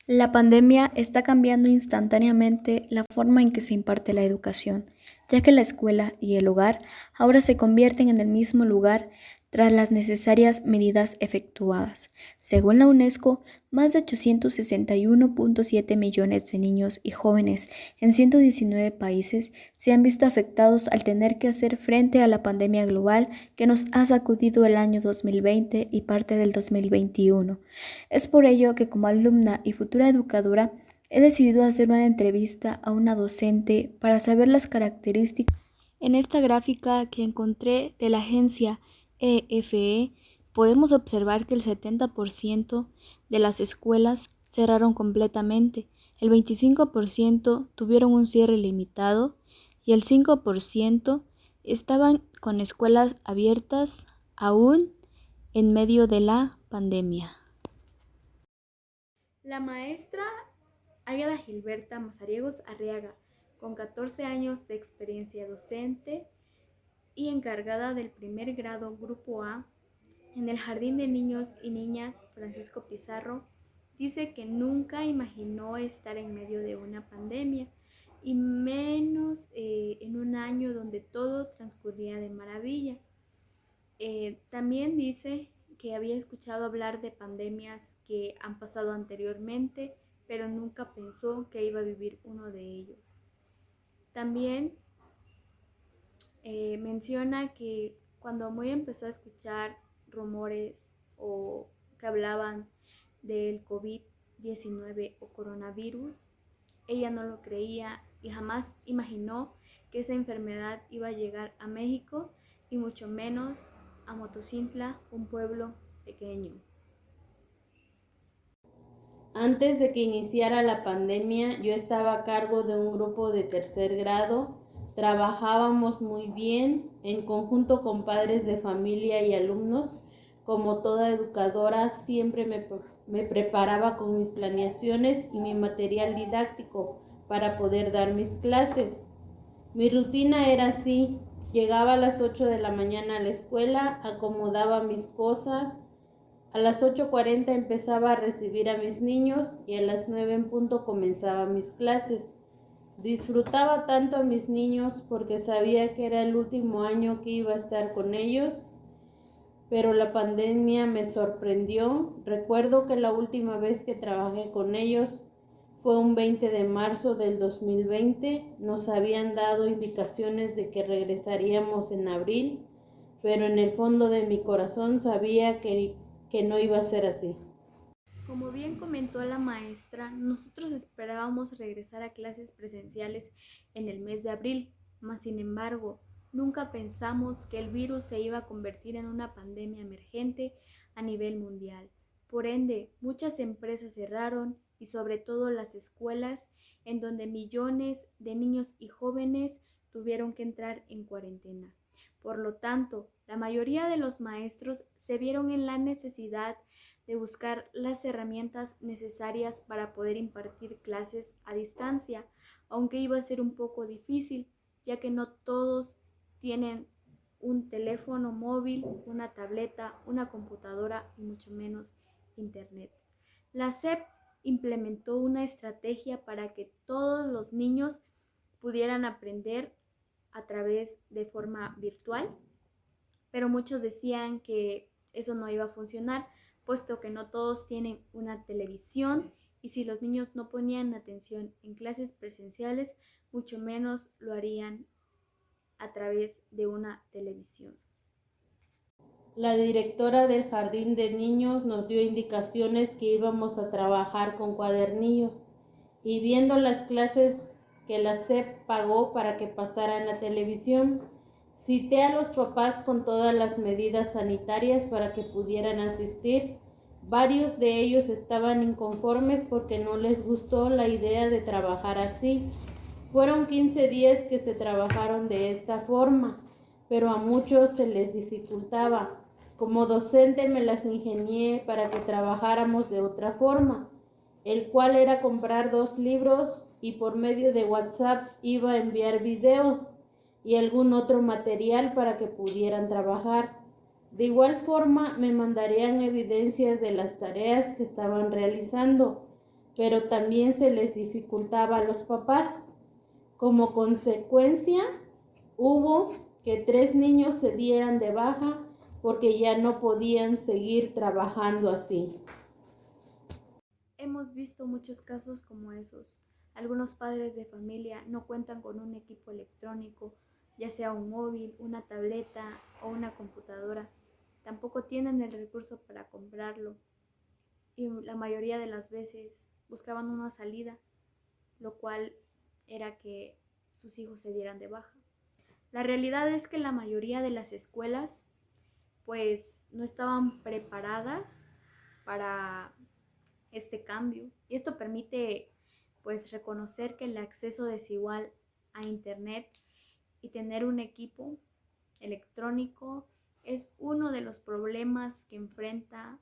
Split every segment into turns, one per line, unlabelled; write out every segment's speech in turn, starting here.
La pandemia está cambiando instantáneamente la forma en que se imparte la educación, ya que la escuela y el hogar ahora se convierten en el mismo lugar tras las necesarias medidas efectuadas. Según la UNESCO, más de 861,7 millones de niños y jóvenes en 119 países se han visto afectados al tener que hacer frente a la pandemia global que nos ha sacudido el año 2020 y parte del 2021. Es por ello que como alumna y futura educadora he decidido hacer una entrevista a una docente para saber las características. En esta gráfica que encontré de la agencia EFE, podemos observar que el 70% de las escuelas cerraron completamente, el 25% tuvieron un cierre limitado y el 5% estaban con escuelas abiertas aún en medio de la pandemia. La maestra Águeda Gilberta Mazariegos Arriaga, con 14 años de experiencia docente y encargada del primer grado Grupo A en el Jardín de Niños y Niñas Francisco Pizarro, dice que nunca imaginó estar en medio de una pandemia y menos en un año donde todo transcurría de maravilla. También dice que había escuchado hablar de pandemias que han pasado anteriormente, pero nunca pensó que iba a vivir uno de ellos. También menciona que cuando muy empezó a escuchar rumores o que hablaban del COVID-19 o coronavirus, ella no lo creía y jamás imaginó que esa enfermedad iba a llegar a México y mucho menos a Motocintla, un pueblo pequeño.
Antes de que iniciara la pandemia, yo estaba a cargo de un grupo de tercer grado. Trabajábamos muy bien en conjunto con padres de familia y alumnos. Como toda educadora, siempre me preparaba con mis planeaciones y mi material didáctico para poder dar mis clases. Mi rutina era así: llegaba a las 8 de la mañana a la escuela, acomodaba mis cosas. A las 8:40 empezaba a recibir a mis niños y a las 9 en punto comenzaba mis clases. Disfrutaba tanto a mis niños porque sabía que era el último año que iba a estar con ellos, pero la pandemia me sorprendió. Recuerdo que la última vez que trabajé con ellos fue un 20 de marzo del 2020. Nos habían dado indicaciones de que regresaríamos en abril, pero en el fondo de mi corazón sabía que no iba a ser así.
Como bien comentó la maestra, nosotros esperábamos regresar a clases presenciales en el mes de abril, mas sin embargo, nunca pensamos que el virus se iba a convertir en una pandemia emergente a nivel mundial. Por ende, muchas empresas cerraron y sobre todo las escuelas, en donde millones de niños y jóvenes tuvieron que entrar en cuarentena. Por lo tanto, la mayoría de los maestros se vieron en la necesidad de buscar las herramientas necesarias para poder impartir clases a distancia, aunque iba a ser un poco difícil, ya que no todos tienen un teléfono móvil, una tableta, una computadora y mucho menos internet. La SEP implementó una estrategia para que todos los niños pudieran aprender a través de forma virtual, pero muchos decían que eso no iba a funcionar, puesto que no todos tienen una televisión y si los niños no ponían atención en clases presenciales, mucho menos lo harían a través de una televisión.
La directora del jardín de niños nos dio indicaciones que íbamos a trabajar con cuadernillos y viendo las clases que la SEP pagó para que pasaran a televisión, cité a los papás con todas las medidas sanitarias para que pudieran asistir. Varios de ellos estaban inconformes porque no les gustó la idea de trabajar así. Fueron 15 días que se trabajaron de esta forma, pero a muchos se les dificultaba. Como docente me las ingenié para que trabajáramos de otra forma, el cual era comprar 2 libros y por medio de WhatsApp iba a enviar videos y algún otro material para que pudieran trabajar. De igual forma me mandarían evidencias de las tareas que estaban realizando. pero también se les dificultaba a los papás. Como consecuencia, hubo que 3 niños se dieran de baja porque ya no podían seguir trabajando así.
Hemos visto muchos casos como esos. Algunos padres de familia no cuentan con un equipo electrónico, ya sea un móvil, una tableta o una computadora. Tampoco tienen el recurso para comprarlo y la mayoría de las veces buscaban una salida, lo cual era que sus hijos se dieran de baja. La realidad es que la mayoría de las escuelas pues no estaban preparadas para este cambio y esto permite pues reconocer que el acceso desigual a internet y tener un equipo electrónico es uno de los problemas que enfrenta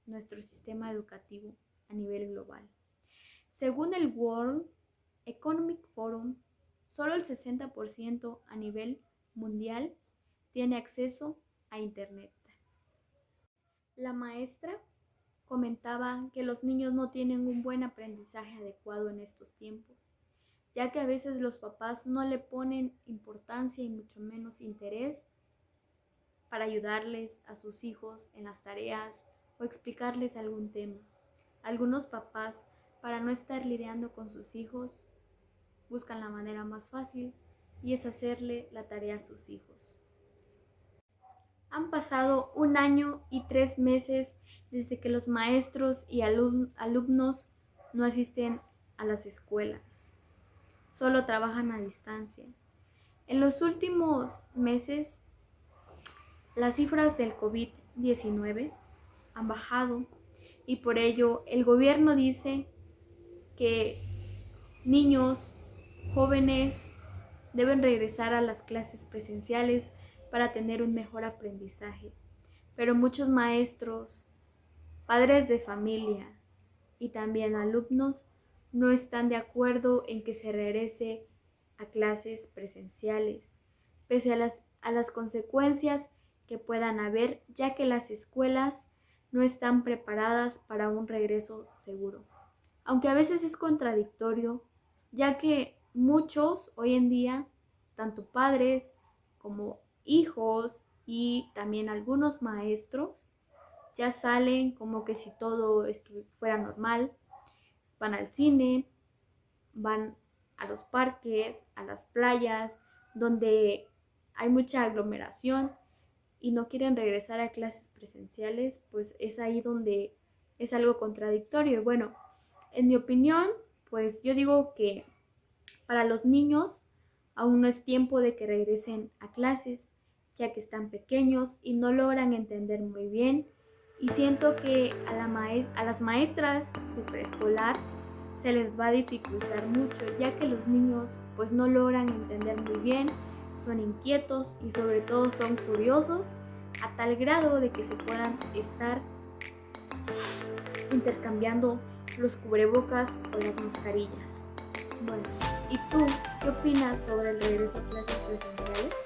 nuestro sistema educativo a nivel global. Según el World Economic Forum, solo el 60% a nivel mundial tiene acceso a internet. La maestra comentaba que los niños no tienen un buen aprendizaje adecuado en estos tiempos, ya que a veces los papás no le ponen importancia y mucho menos interés para ayudarles a sus hijos en las tareas o explicarles algún tema. Algunos papás, para no estar lidiando con sus hijos, buscan la manera más fácil y es hacerle la tarea a sus hijos. Han pasado 1 año y 3 meses desde que los maestros y alumnos no asisten a las escuelas, solo trabajan a distancia. En los últimos meses, las cifras del COVID-19 han bajado y por ello el gobierno dice que niños, jóvenes deben regresar a las clases presenciales para tener un mejor aprendizaje. Pero muchos maestros, padres de familia y también alumnos no están de acuerdo en que se regrese a clases presenciales, pese a las consecuencias que puedan haber, ya que las escuelas no están preparadas para un regreso seguro. Aunque a veces es contradictorio, ya que muchos hoy en día, tanto padres como hijos y también algunos maestros, ya salen como que si todo fuera normal, van al cine, van a los parques, a las playas, donde hay mucha aglomeración y no quieren regresar a clases presenciales, pues es ahí donde es algo contradictorio. Bueno, en mi opinión, pues yo digo que para los niños aún no es tiempo de que regresen a clases, ya que están pequeños y no logran entender muy bien. Y siento que a las maestras de preescolar se les va a dificultar mucho, ya que los niños pues no logran entender muy bien, son inquietos y sobre todo son curiosos a tal grado de que se puedan estar intercambiando los cubrebocas o las mascarillas. Bueno, ¿y tú qué opinas sobre el regreso a clases presenciales?